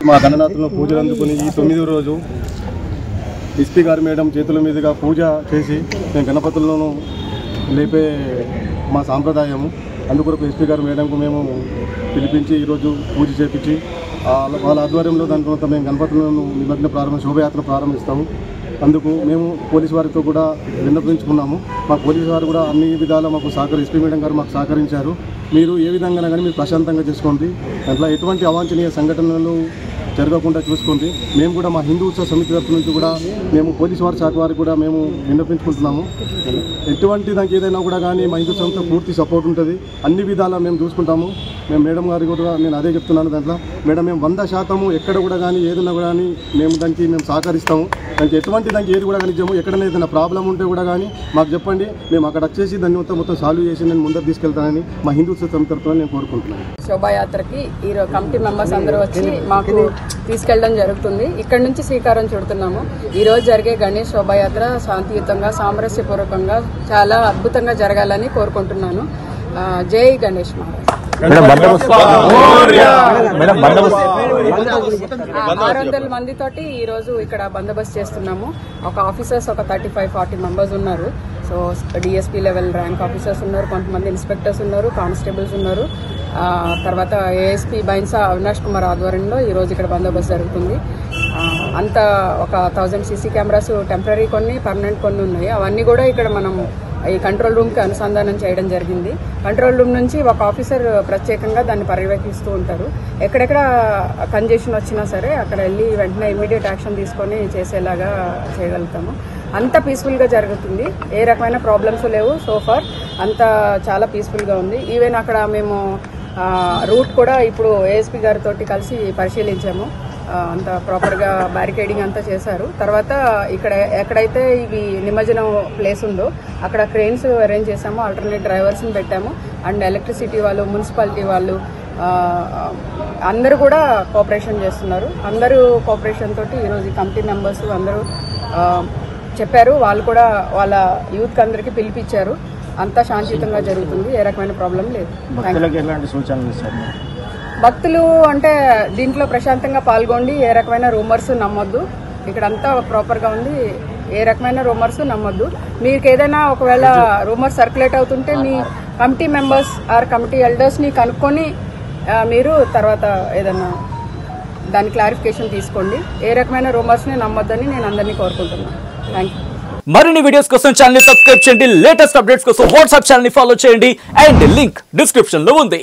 మా గణనాథులను పూజలు అందుకుని ఈ 9వ రోజు ఎస్పీ గారి మేడం చేతుల మీదుగా పూజ చేసి మేము గణపతులను లేపే మా సాంప్రదాయము. అందుకొరకు ఎస్పీ గారి మేడంకు మేము పిలిపించి ఈరోజు పూజ చేపించి వాళ్ళ ఆధ్వర్యంలో దాని తర్వాత మేము గణపతులను నిమగ్న శోభయాత్ర ప్రారంభిస్తాము. అందుకు మేము పోలీసు వారితో కూడా విన్నపించుకున్నాము. మా పోలీసు వారు కూడా అన్ని విధాలా మాకు ఎస్పీ మేడం గారు మాకు సహకరించారు. మీరు ఏ విధంగా కానీ మీరు ప్రశాంతంగా చేసుకోండి, అట్లా ఎటువంటి అవాంఛనీయ సంఘటనలు జరగకుండా చూసుకోండి. మేము కూడా మా హిందూ ఉత్సవ సమితి తరఫు నుంచి కూడా మేము పోలీసు వారి శాఖ వారికి కూడా మేము విన్నపించుకుంటున్నాము. ఎటువంటి దానికి ఏదైనా కూడా కానీ మా హిందూ సంస్థ పూర్తి సపోర్ట్ ఉంటుంది, అన్ని విధాలా మేము చూసుకుంటాము. మేము మేడం గారికి కూడా నేను అదే చెప్తున్నాను. దాంట్లో మేడం మేము 100% ఎక్కడ కూడా కానీ ఏదైనా కూడా కానీ మేము దానికి సహకరిస్తాము. దానికి ఎటువంటి దానికి ఏది కూడా కానీ ఇచ్చాము. ఎక్కడైనా ఏదైనా ప్రాబ్లం ఉంటే కూడా కానీ మాకు చెప్పండి, మేము అక్కడ వచ్చేసి దాన్ని మొత్తం సాల్వ్ చేసి నేను ముందర తీసుకెళ్తానని మా హిందూ ఉత్సవ సమితి తరఫున నేను కోరుకుంటున్నాను. శోభాయాత్రకి ఈరోజు కమిటీ మెంబర్స్ అందరూ వచ్చి మాకు తీసుకెళ్ళడం జరుగుతుంది. ఇక్కడి నుంచి శ్రీకారం చుడుతున్నాము. ఈరోజు జరిగే గణేష్ శోభాయాత్ర శాంతియుతంగా సామరస్యపూర్వకంగా చాలా అద్భుతంగా జరగాలని కోరుకుంటున్నాను. జై గణేష్ మహారాజ్. 600 మందితోటి ఈరోజు ఇక్కడ బందోబస్తు చేస్తున్నాము. ఒక ఆఫీసర్స్ ఒక 35-40 మెంబర్స్ ఉన్నారు. So DSP level rank officers ఉన్నారు, కొంతమంది ఇన్స్పెక్టర్స్ ఉన్నారు, కానిస్టేబుల్స్ ఉన్నారు. తర్వాత ఏఎస్పీ బైన్సా అవినాష్ కుమార్ ఆధ్వర్యంలో ఈరోజు ఇక్కడ బందోబస్తు జరుగుతుంది. అంతా ఒక 1000 సీసీ కెమెరాస్ టెంపరీ కొన్ని, పర్మనెంట్ కొన్ని ఉన్నాయి. అవన్నీ కూడా ఇక్కడ మనం ఈ కంట్రోల్ రూమ్కి అనుసంధానం చేయడం జరిగింది. కంట్రోల్ రూమ్ నుంచి ఒక ఆఫీసర్ ప్రత్యేకంగా దాన్ని పర్యవేక్షిస్తూ ఉంటారు. ఎక్కడెక్కడ కంజెషన్ వచ్చినా సరే అక్కడ వెళ్ళి వెంటనే ఇమీడియట్ యాక్షన్ తీసుకొని చేసేలాగా చేయగలుగుతాము. అంత పీస్ఫుల్గా జరుగుతుంది, ఏ రకమైన ప్రాబ్లమ్స్ లేవు. సోఫార్ అంతా చాలా పీస్ఫుల్గా ఉంది. ఈవెన్ అక్కడ మేము రూట్ కూడా ఇప్పుడు ఏఎస్పీ గారితో కలిసి పరిశీలించాము. అంత ప్రాపర్గా బ్యారికేడింగ్ అంతా చేశారు. తర్వాత ఇక్కడ ఎక్కడైతే ఇవి నిమజ్జనం ప్లేస్ ఉందో అక్కడ క్రెయిన్స్ అరేంజ్ చేసాము, ఆల్టర్నేట్ డ్రైవర్స్ని పెట్టాము. అండ్ ఎలక్ట్రిసిటీ వాళ్ళు, మున్సిపాలిటీ వాళ్ళు అందరూ కూడా కోఆపరేషన్ చేస్తున్నారు. అందరూ కోఆపరేషన్ తోటి ఈరోజు కమిటీ మెంబర్స్ అందరూ చెప్పారు. వాళ్ళు కూడా వాళ్ళ యూత్ అందరికీ పిలిపించారు. అంతా శాంతియుతంగా జరుగుతుంది, ఏ రకమైన ప్రాబ్లం లేదు. భక్తులు అంటే దీంట్లో ప్రశాంతంగా పాల్గొండి, ఏ రకమైన రూమర్స్ నమ్మొద్దు. ఇక్కడంతా ప్రాపర్గా ఉంది, ఏ రకమైన రూమర్స్ నమ్మొద్దు. మీకు ఏదైనా ఒకవేళ రూమర్స్ సర్క్యులేట్ అవుతుంటే మీ కమిటీ మెంబర్స్ ఆర్ కమిటీ ఎల్డర్స్ని కనుక్కొని మీరు తర్వాత ఏదైనా దాని క్లారిఫికేషన్ తీసుకోండి. ఏ రకమైన రూమర్స్ని నమ్మొద్దని నేను అందరినీ కోరుకుంటున్నాను. Thank you. మరిన్ని వీడియోస్ కోసం ఛానల్ ని సబ్స్క్రైబ్ చేయండి, లేటెస్ట్ అప్డేట్స్ కోసం వాట్సాప్ ఛానల్ ని ఫాలో చేయండి అండ్ లింక్ డిస్క్రిప్షన్ లో ఉంది.